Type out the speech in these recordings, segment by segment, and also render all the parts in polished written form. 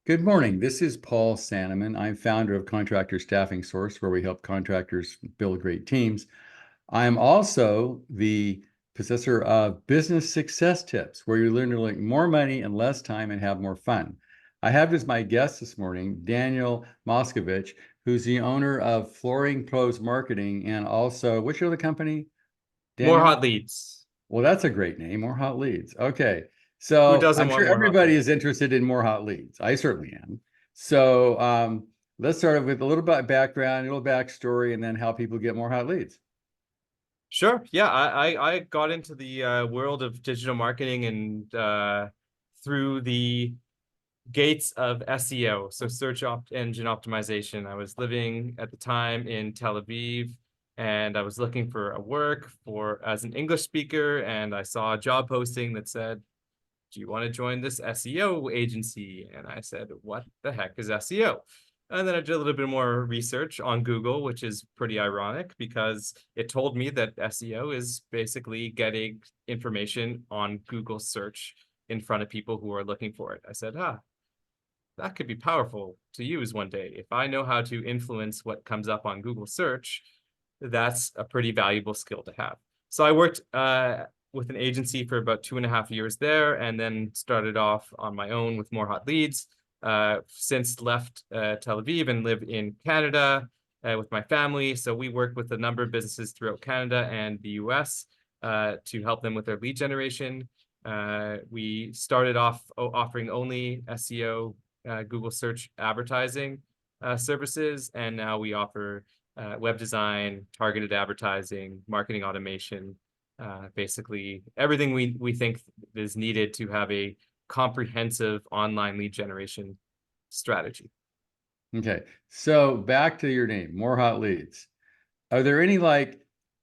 Good morning. This is Paul Sanneman. I'm founder of Contractor Staffing Source, where we help contractors build great teams. I'm also the possessor of Business Success Tips, where you learn to make more money in less time and have more fun. I have as my guest this morning Daniel Moscovitch, who's the owner of Flooring Pros Marketing and also, what's your other company, More Daniel? hot leads. Well, that's a great name, More Hot Leads. Okay. Who So doesn't I'm want sure more hot everybody is leads? interested in more hot leads. I certainly am. So let's start with a little bit of background, a little backstory, and then how people get more hot leads. Sure. Yeah, I got into the world of digital marketing and through the gates of SEO, so engine optimization. I was living at the time in Tel Aviv, and I was looking for a work for as an English speaker, and I saw a job posting that said, "Do you want to join this SEO agency?" And I said, "What the heck is SEO?" And then I did a little bit more research on Google, which is pretty ironic because it told me that SEO is basically getting information on Google search in front of people who are looking for it. I said, that could be powerful to use one day. If I know how to influence what comes up on Google search, that's a pretty valuable skill to have. So I worked with an agency for about 2.5 years there, and then started off on my own with More Hot Leads. Since left Tel Aviv and live in Canada with my family. So we work with a number of businesses throughout Canada and the US to help them with their lead generation. We started off offering only SEO, Google search advertising services, and now we offer web design, targeted advertising, marketing automation, basically everything we think is needed to have a comprehensive online lead generation strategy. Okay. So back to your name, More Hot Leads. Are there any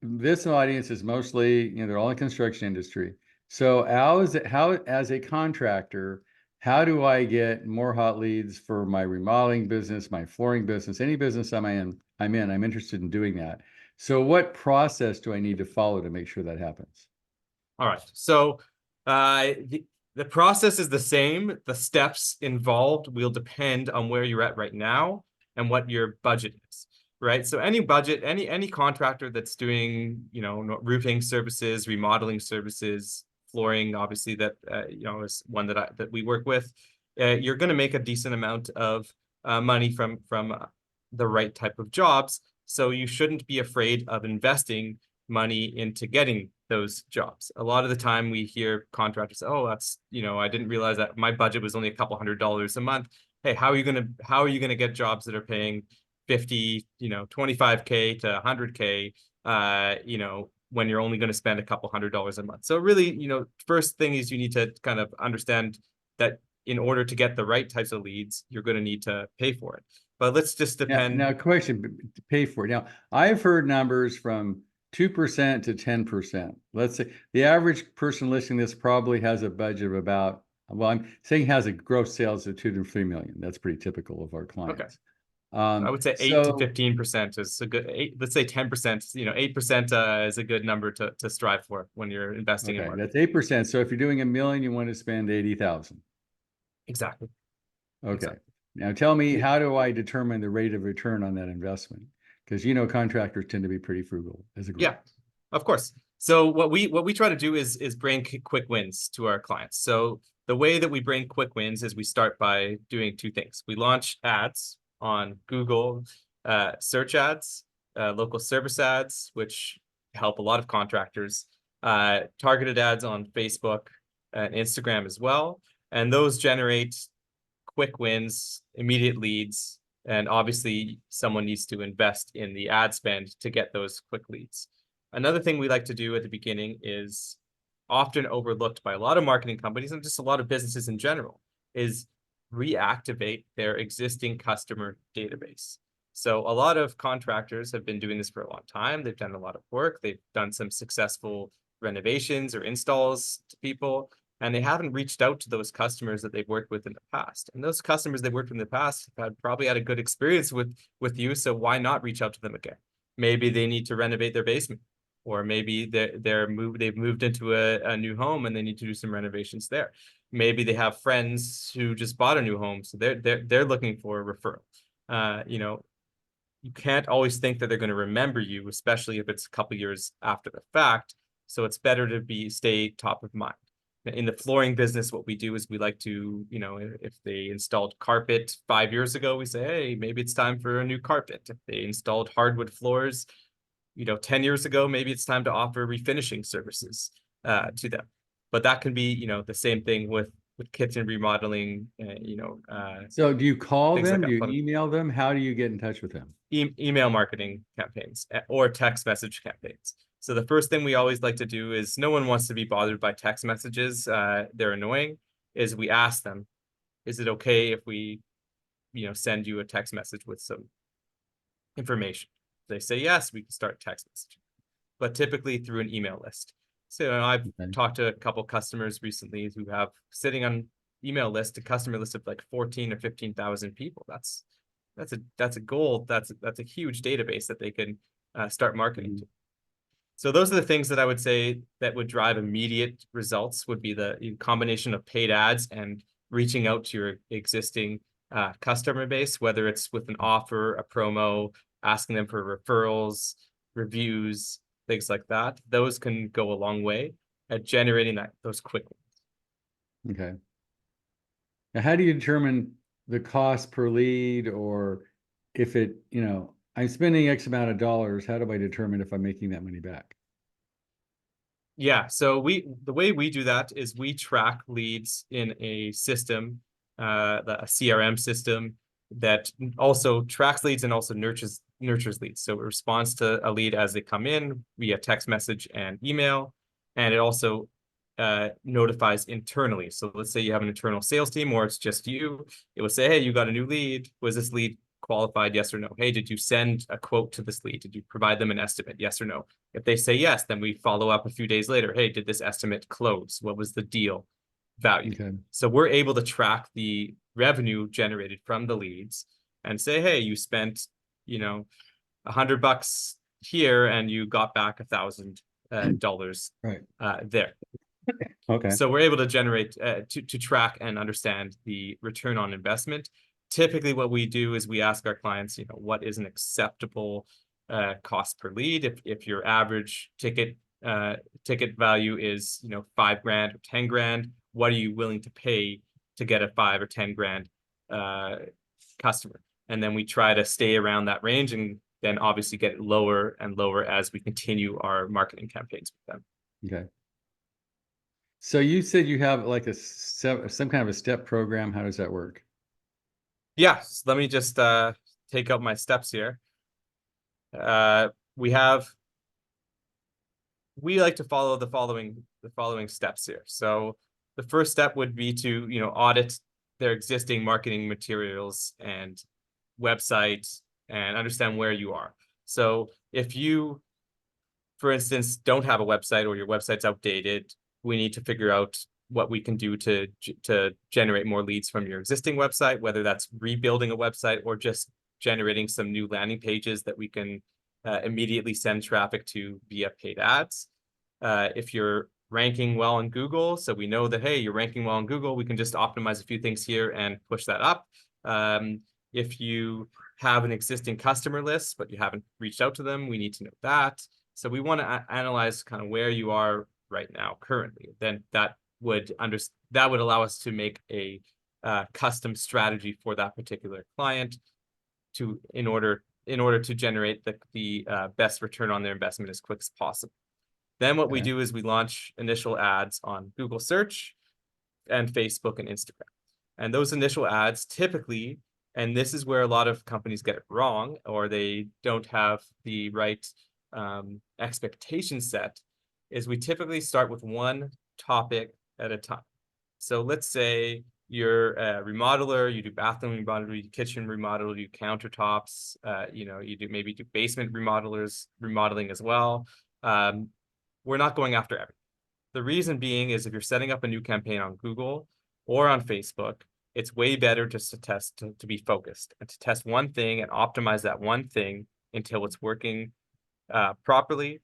this audience is mostly, they're all in construction industry. So how as a contractor, how do I get more hot leads for my remodeling business, my flooring business, any business I'm interested in doing that. So what process do I need to follow to make sure that happens? All right. So the process is the same. The steps involved will depend on where you're at right now and what your budget is, right? So any budget, any contractor that's doing, roofing services, remodeling services, flooring, obviously that is one that we work with. You're going to make a decent amount of money from the right type of jobs. So you shouldn't be afraid of investing money into getting those jobs. A lot of the time we hear contractors say, "Oh, I didn't realize that my budget was only a couple $100s a month." Hey, how are you gonna get jobs that are paying 50, 25K to 100K, when you're only going to spend a couple $100s a month? So really, first thing is you need to kind of understand that in order to get the right types of leads, you're going to need to pay for it. But let's just depend. Now question, to pay for it. Now, I've heard numbers from 2% to 10%. Let's say the average person listening to this probably has a budget of about, well, I'm saying has a gross sales of 2 to 3 million. That's pretty typical of our Okay. clients. I would say 8 to So 15% is a good let's say 10%, 8% is a good number to strive for when you're investing in okay, marketing. that's 8%. So if you're doing 1 million, you want to spend 80,000. Exactly. Okay. Exactly. Now tell me, how do I determine the rate of return on that investment? Because contractors tend to be pretty frugal as a group. Yeah, of course. So what we try to do is bring quick wins to our clients. So the way that we bring quick wins is we start by doing two things. We launch ads on Google, search ads, local service ads, which help a lot of contractors, targeted ads on Facebook and Instagram as well. And those generate quick wins, immediate leads, and obviously someone needs to invest in the ad spend to get those quick leads. Another thing we like to do at the beginning is often overlooked by a lot of marketing companies and just a lot of businesses in general is reactivate their existing customer database. So a lot of contractors have been doing this for a long time. They've done a lot of work. They've done some successful renovations or installs to people, and they haven't reached out to those customers that they've worked with in the past. And those customers they've worked with in the past have probably had a good experience with you, so why not reach out to them again? Maybe they need to renovate their basement, or maybe they've moved into a new home and they need to do some renovations there. maybe they have friends who just bought a new home, so they're looking for a referral. You know, you can't always think that they're going to remember you, especially if it's a couple years after the fact. So it's better to stay top of mind. In the flooring business, what we do is we like to, you know, if they installed carpet 5 years ago, we say, hey, maybe it's time for a new carpet. If they installed hardwood floors, you know, 10 years ago, maybe it's time to offer refinishing services to them. But that can be, you know, the same thing with kitchen remodeling, So do you call things like them? Do that. you email them? How do you get in touch with them? Email marketing campaigns or text message campaigns. So the first thing we always like to do is, no one wants to be bothered by text messages. They're annoying. Is we ask them, is it okay if we, you know, send you a text message with some information? They say yes, we can start text messaging, but typically through an email list. So, you know, I've talked to a couple customers recently who have sitting on email list, a customer list of like 14 or 15,000 people. That's a goal. That's a huge database that they can start marketing to. So those are the things that I would say that would drive immediate results, would be the combination of paid ads and reaching out to your existing customer base, whether it's with an offer, a promo, asking them for referrals, reviews, things like that. Those can go a long way at generating those quick ones. Okay. Now, how do you determine the cost per lead, or if it, you know, I'm spending X amount of dollars, how do I determine if I'm making that money back? Yeah, so the way we do that is we track leads in a system, a CRM system that also tracks leads and also nurtures leads. So it responds to a lead as they come in via text message and email, and it also notifies internally. So let's say you have an internal sales team, or it's just you. It will say, hey, you got a new lead. Was this lead qualified? Yes or no? Hey, did you send a quote to this lead? Did you provide them an estimate? Yes or no? If they say yes, then we follow up a few days later. Hey, did this estimate close? What was the deal value? Okay. So we're able to track the revenue generated from the leads and say, hey, you spent, you know, $100 here and you got back $1,000 Right. there. Okay. So we're able to generate to track and understand the return on investment. Typically, what we do is we ask our clients, you know, what is an acceptable cost per lead? If your average ticket value is, you know, $5,000 or $10,000, what are you willing to pay to get a $5,000 or $10,000 customer? And then we try to stay around that range, and then obviously get it lower and lower as we continue our marketing campaigns with them. Okay. So you said you have like some kind of a step program. How does that work? Yeah, so let me just take out my steps here. We like to follow the following steps here. So the first step would be to, you know, audit their existing marketing materials and website and understand where you are. So if you, for instance, don't have a website, or your website's outdated, we need to figure out what we can do to generate more leads from your existing website, whether that's rebuilding a website or just generating some new landing pages that we can immediately send traffic to via paid ads. If you're ranking well in Google, so we know that, hey, you're ranking well in Google, we can just optimize a few things here and push that up. If you have an existing customer list, but you haven't reached out to them, we need to know that. So we want to analyze kind of where you are right now currently. Then that would allow us to make a custom strategy for that particular client in order to generate the best return on their investment as quick as possible. Then what we do is we launch initial ads on Google search and Facebook and Instagram. And those initial ads typically, and this is where a lot of companies get it wrong, or they don't have the right expectation set, is we typically start with one topic at a time. So let's say you're a remodeler, you do bathroom remodel, you do kitchen remodel, you do countertops, you know, you maybe do basement remodeling as well. We're not going after everything. The reason being is, if you're setting up a new campaign on Google or on Facebook, it's way better just to test, to be focused and to test one thing and optimize that one thing until it's working properly,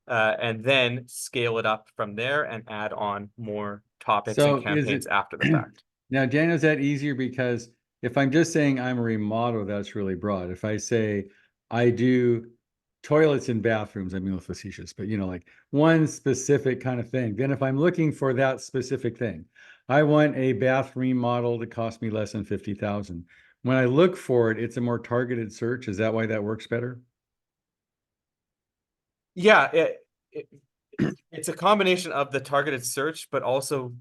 and then scale it up from there and add on more topics and So is campaigns it after the fact. now, Daniel, is that easier? Because if I'm just saying I'm a remodeler, that's really broad. If I say I do toilets and bathrooms, I mean, with facetious, but like one specific kind of thing. Then if I'm looking for that specific thing, I want a bath remodel that costs me less than 50,000. When I look for it, it's a more targeted search. Is that why that works better? Yeah, it, it's a combination of the targeted search, but also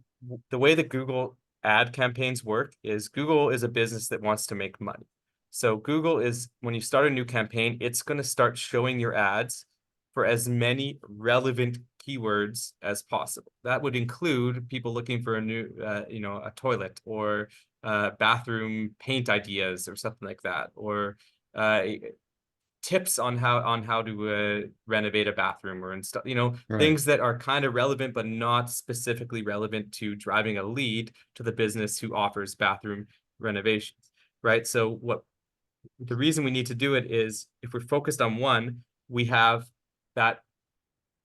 the way that Google ad campaigns work is Google is a business that wants to make money. So Google is, when you start a new campaign, it's going to start showing your ads for as many relevant keywords as possible. That would include people looking for a new, a toilet or bathroom paint ideas or something like that, or uh, tips on how to renovate a bathroom or install, Right. things that are kind of relevant but not specifically relevant to driving a lead to the business who offers bathroom renovations, right? So what the reason we need to do it is if we're focused on one, we have that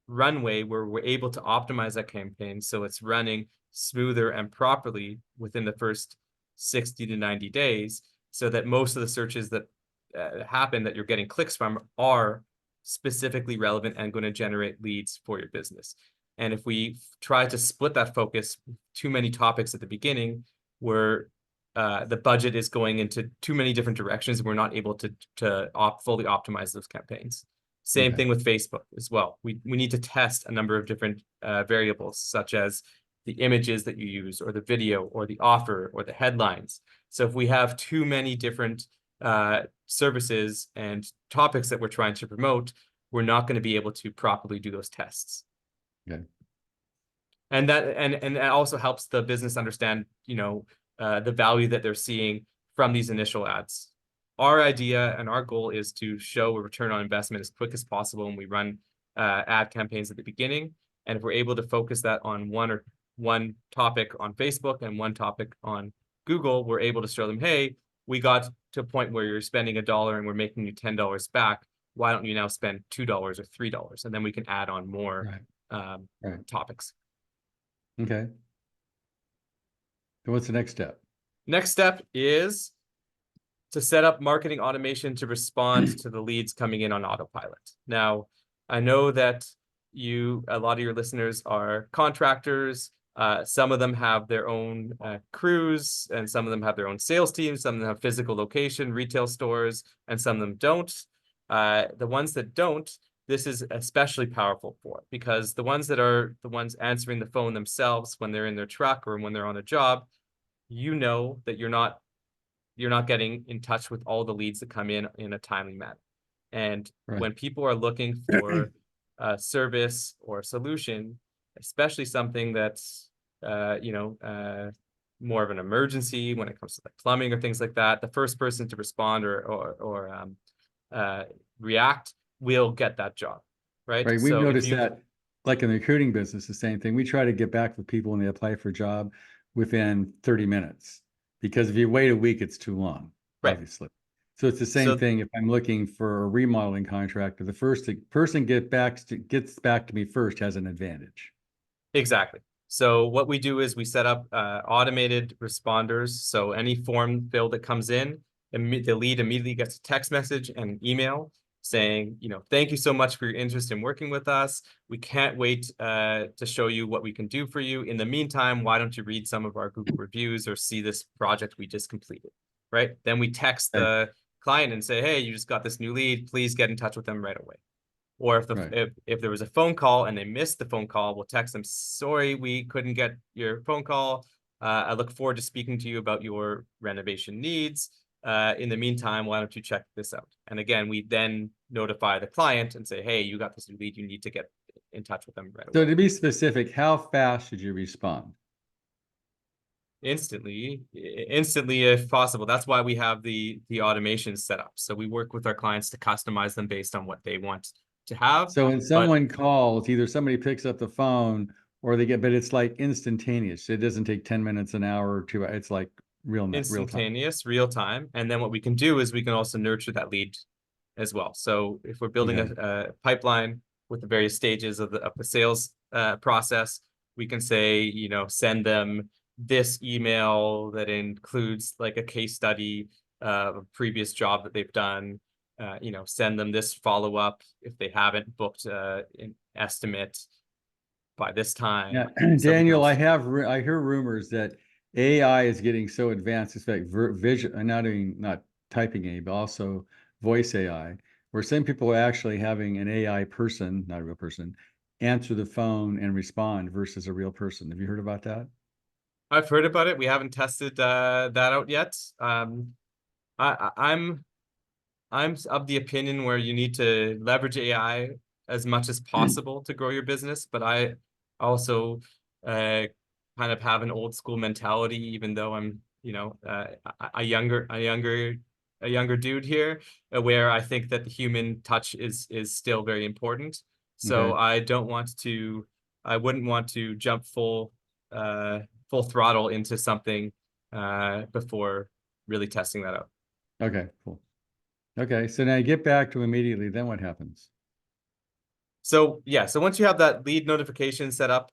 runway where we're able to optimize that campaign so it's running smoother and properly within the first 60 to 90 days, so that most of the searches that happen that you're getting clicks from are specifically relevant and going to generate leads for your business. And if we try to split that focus, too many topics at the beginning, where the budget is going into too many different directions, we're not able to fully optimize those campaigns. Same Okay. thing with Facebook as well. We need to test a number of different variables, such as the images that you use, or the video, or the offer, or the headlines. So if we have too many different services and topics that we're trying to promote, we're not going to be able to properly do those tests. Okay. And that also helps the business understand, the value that they're seeing from these initial ads. Our idea and our goal is to show a return on investment as quick as possible when we run ad campaigns at the beginning. And if we're able to focus that on one topic on Facebook and one topic on Google, we're able to show them, hey, we got to a point where you're spending $1 and we're making you $10 back. Why don't you now spend $2 or $3? And then we can add on more Right. Right. topics. Okay. So what's the next step? Next step is to set up marketing automation to respond to the leads coming in on autopilot. Now, I know that a lot of your listeners are contractors. Some of them have their own crews, and some of them have their own sales teams. Some of them have physical location, retail stores, and some of them don't. The ones that don't, this is especially powerful for, because the ones that are the ones answering the phone themselves when they're in their truck or when they're on a job, that you're not getting in touch with all the leads that come in a timely manner. And Right. when people are looking for a service or a solution, especially something that's more of an emergency when it comes to like plumbing or things like that, the first person to respond or react will get that job, right? Right. We've So if noticed you that, like in the recruiting business, the same thing. We try to get back with people when they apply for a job within 30 minutes, because if you wait a week, it's too long, right, obviously. So it's the same so thing if I'm looking for a remodeling contractor. The first person gets back to me first has an advantage. exactly. So what we do is we set up automated responders. So any form fill that comes in, the lead immediately gets a text message and email saying, thank you so much for your interest in working with us. We can't wait to show you what we can do for you. In the meantime, why don't you read some of our Google reviews or see this project we just completed, right? Then we text Okay. the client and say, hey, you just got this new lead. Please get in touch with them right away. Or Right. if there was a phone call and they missed the phone call, we'll text them, sorry, we couldn't get your phone call. I look forward to speaking to you about your renovation needs. In the meantime, why don't you check this out? And again, we then notify the client and say, hey, you got this new lead, you need to get in touch with them right So away. to be specific, how fast should you respond? Instantly if possible. That's why we have the automation set up. So we work with our clients to customize them based on what they want to have. So when But someone calls, either somebody picks up the phone or but it's like instantaneous. It doesn't take 10 minutes, an hour or two. It's like real time. instantaneous, real time. And then what we can do is we can also nurture that lead as well. So if we're building Okay. a pipeline with the various stages of the sales process, we can say, you know, send them this email that includes like a case study of a previous job that they've done. You know, send them this follow-up if they haven't booked an estimate by this Yeah, time. So we can Daniel, also, I hear rumors that AI is getting so advanced. It's like vision, not typing AI, but also voice AI, where some people are actually having an AI person, not a real person, answer the phone and respond versus a real person. Have you heard about that? I've heard about it. We haven't tested that out yet. I'm of the opinion where you need to leverage AI as much as possible to grow your business, but I also kind of have an old school mentality, even though I'm, you know, a younger dude here, where I think that the human touch is still very important. So Okay. I wouldn't want to jump full throttle into something before really testing that out. Okay, cool. Okay, so now you get back to immediately, then what happens? So yeah, so once you have that lead notification set up,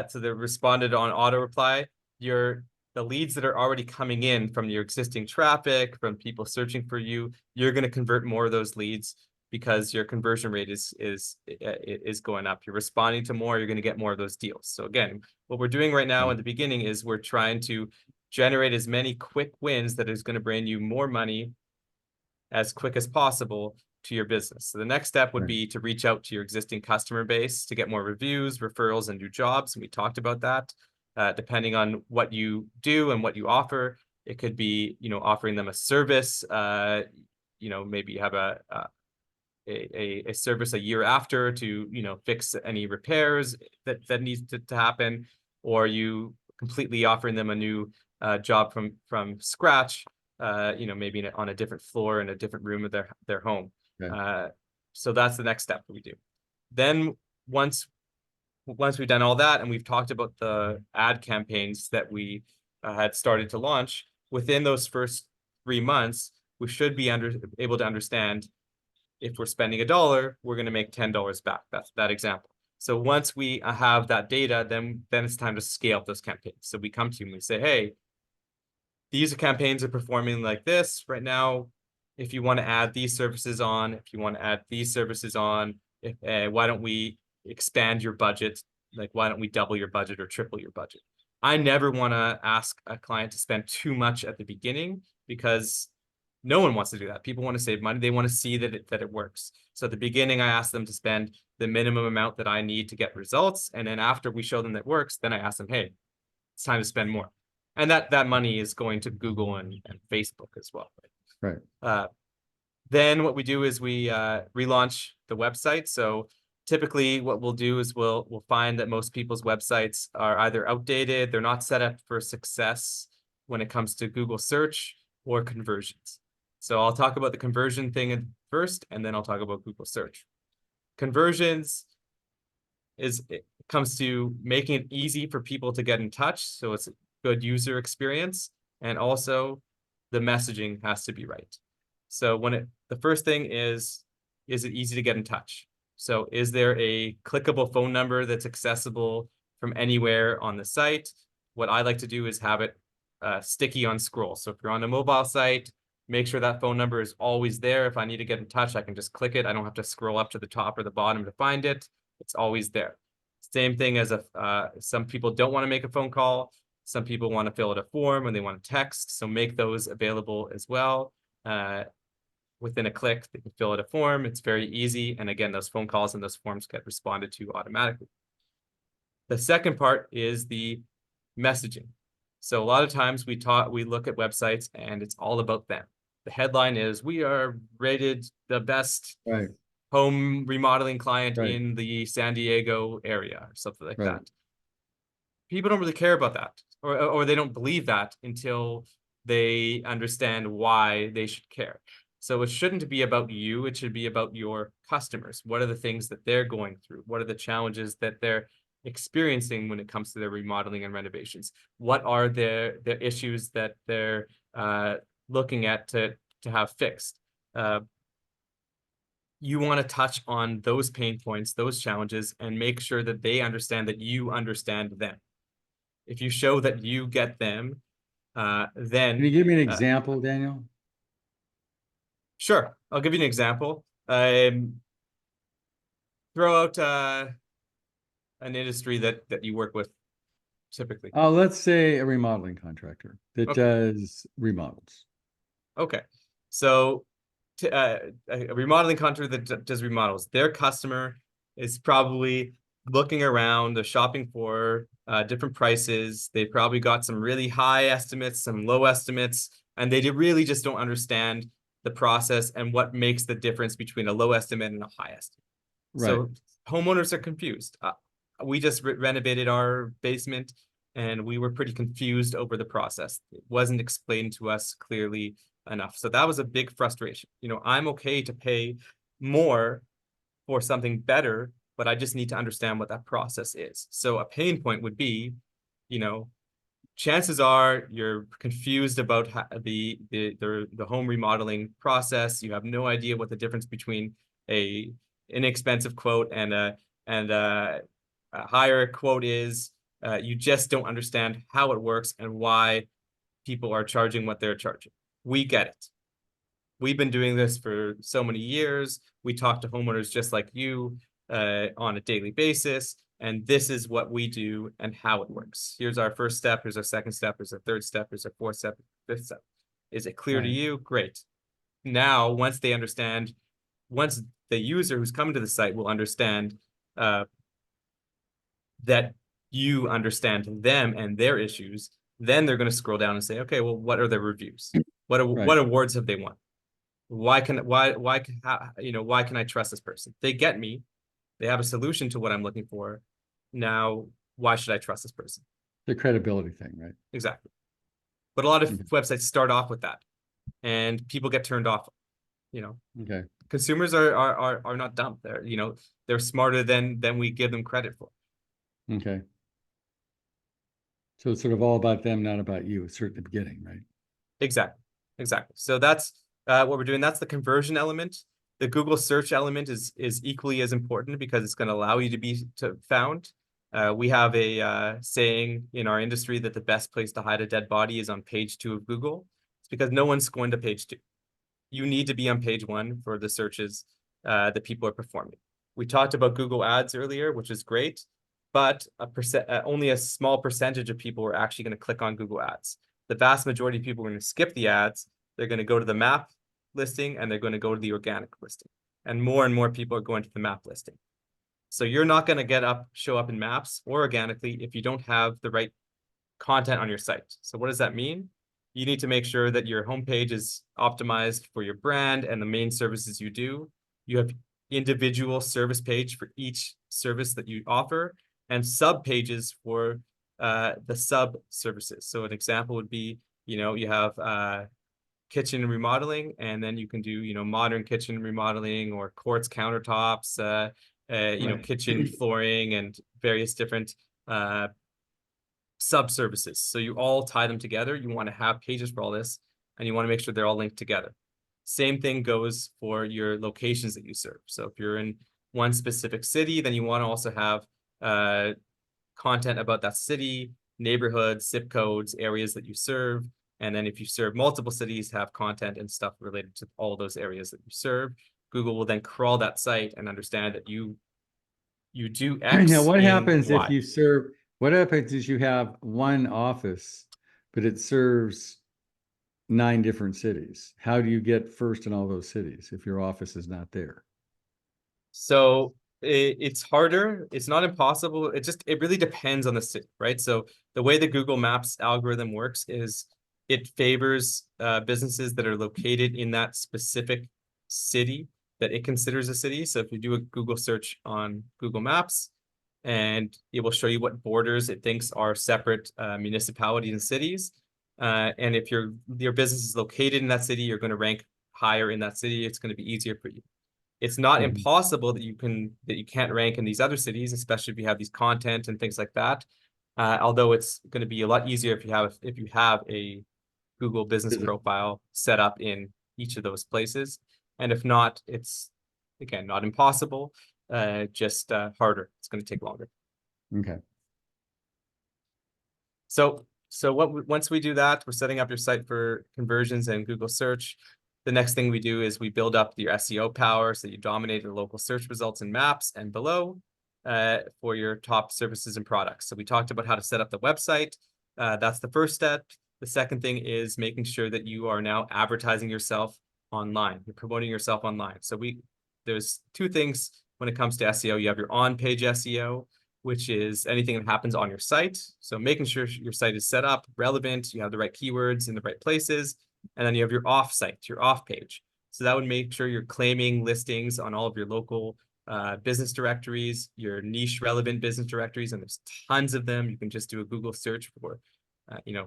so they responded on auto reply, the leads that are already coming in from your existing traffic, from people searching for you, you're going to convert more of those leads because your conversion rate is going up. You're responding to more, you're going to get more of those deals. So again, what we're doing right now Okay. in the beginning is we're trying to generate as many quick wins that is going to bring you more money as quick as possible to your business. So the next step would Right. be to reach out to your existing customer base to get more reviews, referrals, and new jobs. And we talked about that. Depending on what you do and what you offer, it could be, you know, offering them a service. You know, maybe you have a service a year after to, you know, fix any repairs that needs to happen, or you completely offering them a new job from scratch, you know, maybe on a different floor in a different room of their home. Okay. So that's the next step that we do. Then once we've done all that and we've talked about the ad campaigns that we had started to launch, within those first 3 months, we should be able to understand if we're spending $1, we're going to make $10 back. That's that example. So once we have that data, then it's time to scale up those campaigns. So we come to you and we say, hey, these campaigns are performing like this right now. If you want to add these services on, if you want to add these services on, why don't we expand your budget? Like, why don't we double your budget or triple your budget? I never want to ask a client to spend too much at the beginning because no one wants to do that. People want to save money. They want to see that it works. So at the beginning, I ask them to spend the minimum amount that I need to get results. And then after we show them that works, then I ask them, hey, it's time to spend more. And that money is going to Google and Facebook as well. Right. Then what we do is we relaunch the website. So typically what we'll do is we'll find that most people's websites are either outdated, they're not set up for success when it comes to Google search or conversions. So I'll talk about the conversion thing first, and then I'll talk about Google search. Conversions it comes to making it easy for people to get in touch. So it's a good user experience. And also the messaging has to be right. So the first thing is it easy to get in touch? So is there a clickable phone number that's accessible from anywhere on the site? What I like to do is have it sticky on scroll. So if you're on a mobile site, make sure that phone number is always there. If I need to get in touch, I can just click it. I don't have to scroll up to the top or the bottom to find it. It's always there. Same thing as some people don't want to make a phone call. Some people want to fill out a form and they want to text. So make those available as well. Within a click, they can fill out a form. It's very easy. And again, those phone calls and those forms get responded to automatically. The second part is the messaging. So a lot of times we look at websites and it's all about them. The headline is, we are rated the best Right. home remodeling client Right. in the San Diego area or something like Right. that. People don't really care about that, or they don't believe that until they understand why they should care. So it shouldn't be about you. It should be about your customers. What are the things that they're going through? What are the challenges that they're experiencing when it comes to their remodeling and renovations? What are the issues that they're looking at to have fixed? you want to touch on those pain points, those challenges, and make sure that they understand that you understand them. If you show that you get them, Can you then give me an example, Daniel? sure, I'll give you an example. Throw out an industry that you work with typically. Let's say a remodeling contractor that Okay. does remodels. Okay. So a remodeling contractor that does remodels, their customer is probably looking around, they're shopping for different prices. They probably got some really high estimates, some low estimates, and they really just don't understand the process and what makes the difference between a low estimate and a high estimate. Right. So homeowners are confused. We just renovated our basement and we were pretty confused over the process. It wasn't explained to us clearly enough. So that was a big frustration. I'm okay to pay more for something better, but I just need to understand what that process is. So a pain point would be, chances are you're confused about the home remodeling process. You have no idea what the difference between a inexpensive quote and a higher quote is. You just don't understand how it works and why people are charging what they're charging. We get it. We've been doing this for so many years. We talk to homeowners just like you on a daily basis. And this is what we do and how it works. Here's our first step. Here's our second step. Here's our third step. Here's our fourth step. Fifth step. Is it clear to Right. you? Great. Now, once they understand, once the user who's coming to the site will understand that you understand them and their issues, then they're going to scroll down and say, okay, well, what are their reviews? What Right. awards have they won? Why can I trust this person? They get me. They have a solution to what I'm looking for. Now, why should I trust this person? The credibility thing, right? Exactly. But a lot of Okay. websites start off with that, and people get turned off. Okay. Consumers are not dumb. They're smarter than we give them credit for. Okay. So it's sort of all about them, not about you, certainly at the beginning, right? Exactly. So that's what we're doing. That's the conversion element. The Google search element is equally as important because it's going to allow you to be found. We have a saying in our industry that the best place to hide a dead body is on page 2 of Google. It's because no one's going to page 2. You need to be on page 1 for the searches that people are performing. We talked about Google Ads earlier, which is great, but only a small percentage of people are actually going to click on Google Ads. The vast majority of people are going to skip the ads. They're going to go to the map listing and they're going to go to the organic listing. And more people are going to the map listing. So you're not going to show up in maps or organically if you don't have the right content on your site. So what does that mean? You need to make sure that your homepage is optimized for your brand and the main services you do. You have individual service page for each service that you offer and sub pages for the sub services. So an example would be, you have kitchen remodeling, and then you can do, modern kitchen remodeling or quartz countertops, Right. kitchen flooring and various different sub services. So you all tie them together. You want to have pages for all this, and you want to make sure they're all linked together. Same thing goes for your locations that you serve. So if you're in one specific city, then you want to also have content about that city, neighborhoods, zip codes, areas that you serve. And then if you serve multiple cities, have content and stuff related to all those areas that you serve. Google will then crawl that site and understand that you do Now, X what in happens if Y. you serve, what happens is you have one office, but it serves 9 different cities? How do you get first in all those cities if your office is not there? So it's harder. It's not impossible. It really depends on the city, right? So the way the Google Maps algorithm works is it favors businesses that are located in that specific city that it considers a city. So if you do a Google search on Google Maps, and it will show you what borders it thinks are separate municipalities and cities. And if your business is located in that city, you're going to rank higher in that city. It's going to be easier for you. It's not Mhm. impossible that you can't rank in these other cities, especially if you have these content and things like that. Although it's going to be a lot easier if you have a Google business Is it- profile set up in each of those places. And if not, it's Again, not impossible, just harder. It's going to take longer. Okay. So once we do that, we're setting up your site for conversions and Google search. The next thing we do is we build up your SEO power so you dominate the local search results in maps and below for your top services and products. So we talked about how to set up the website. That's the first step. The second thing is making sure that you are now advertising yourself online. You're promoting yourself online. So there's two things when it comes to SEO. You have your on-page SEO, which is anything that happens on your site. So making sure your site is set up, relevant, you have the right keywords in the right places. And then you have your off site, your off page. So that would make sure you're claiming listings on all of your local business directories, your niche relevant business directories, and there's tons of them. You can just do a Google search for,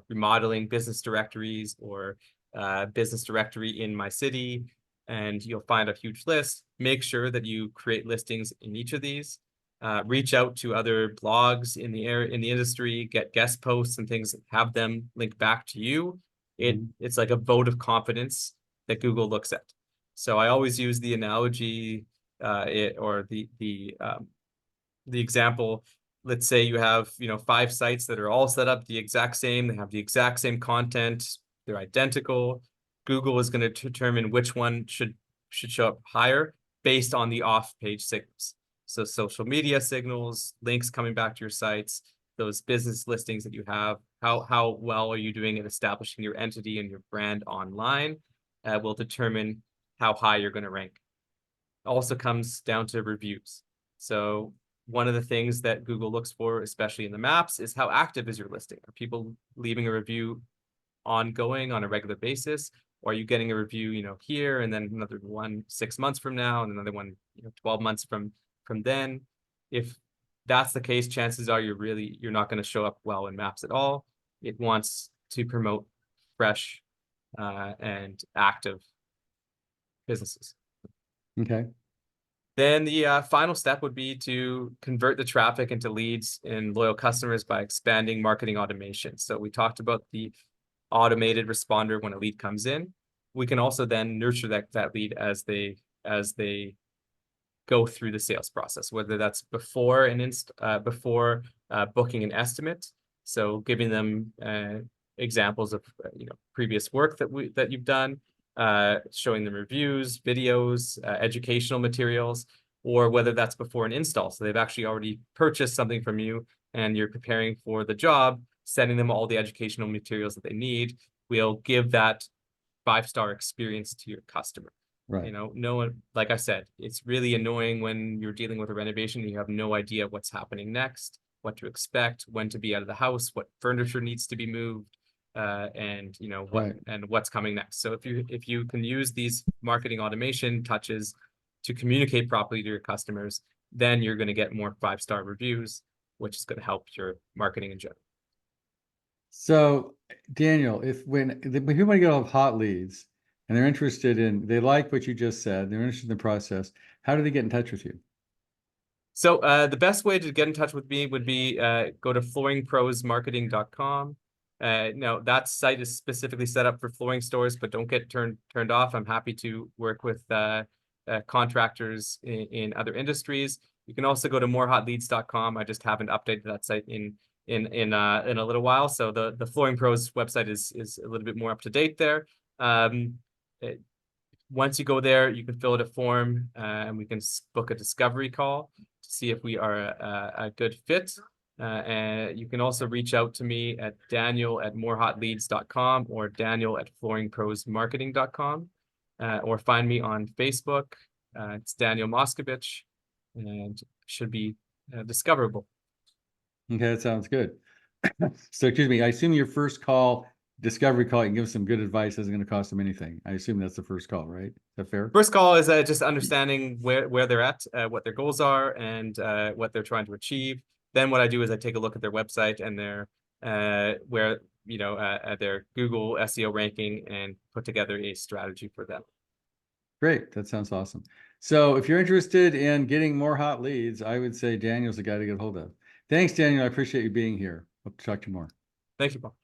remodeling business directories or business directory in my city, and you'll find a huge list. Make sure that you create listings in each of these. Reach out to other blogs in the industry, get guest posts and things, have them link back to you. It's like a vote of confidence that Google looks at. So I always use the analogy or the example. Let's say you have 5 sites that are all set up the exact same. They have the exact same content. They're identical. Google is going to determine which one should show up higher based on the off-page signals. So social media signals, links coming back to your sites, those business listings that you have, how well are you doing at establishing your entity and your brand online will determine how high you're going to rank. It also comes down to reviews. So one of the things that Google looks for, especially in the maps, is how active is your listing? Are people leaving a review ongoing on a regular basis? Or are you getting a review, here, and then another one 6 months from now, and another one, 12 months from then? If that's the case, chances are you're not going to show up well in maps at all. It wants to promote fresh and active businesses. Okay. Then the final step would be to convert the traffic into leads and loyal customers by expanding marketing automation. So we talked about the automated responder when a lead comes in. We can also then nurture that lead as they go through the sales process, whether that's before booking an estimate. So giving them examples of previous work that you've done, showing them reviews, videos, educational materials, or whether that's before an install. So they've actually already purchased something from you and you're preparing for the job, sending them all the educational materials that they need. We'll give that 5-star experience to your customer. Right. No one, like I said, it's really annoying when you're dealing with a renovation and you have no idea what's happening next, what to expect, when to be out of the house, what furniture needs to be moved, and what's coming next. So if you can use these marketing automation touches to communicate properly to your customers, then you're going to get more 5-star reviews, which is going to help your marketing in general. So Daniel, when people want to get all of hot leads and they like what you just said, they're interested in the process, how do they get in touch with you? So the best way to get in touch with me would be go to flooringprosmarketing.com. Now that site is specifically set up for flooring stores, but don't get turned off. I'm happy to work with contractors in other industries. You can also go to morehotleads.com. I just haven't updated that site in a little while. So the Flooring Pros website is a little bit more up to date there. Once you go there, you can fill out a form and we can book a discovery call to see if we are a good fit. And you can also reach out to me at daniel@morehotleads.com or daniel@flooringprosmarketing.com or find me on Facebook. It's Daniel Moscovitch and should be discoverable. Okay, that sounds good. So excuse me, I assume your first discovery call, you can give some good advice, isn't going to cost them anything. I assume that's the first call, right? Is that fair? First call is just understanding where they're at, what their goals are, and what they're trying to achieve. Then what I do is I take a look at their website and their their Google SEO ranking and put together a strategy for them. Great, that sounds awesome. So if you're interested in getting more hot leads, I would say Daniel's the guy to get a hold of. Thanks, Daniel. I appreciate you being here. Hope to talk to you more. Thank you, Paul.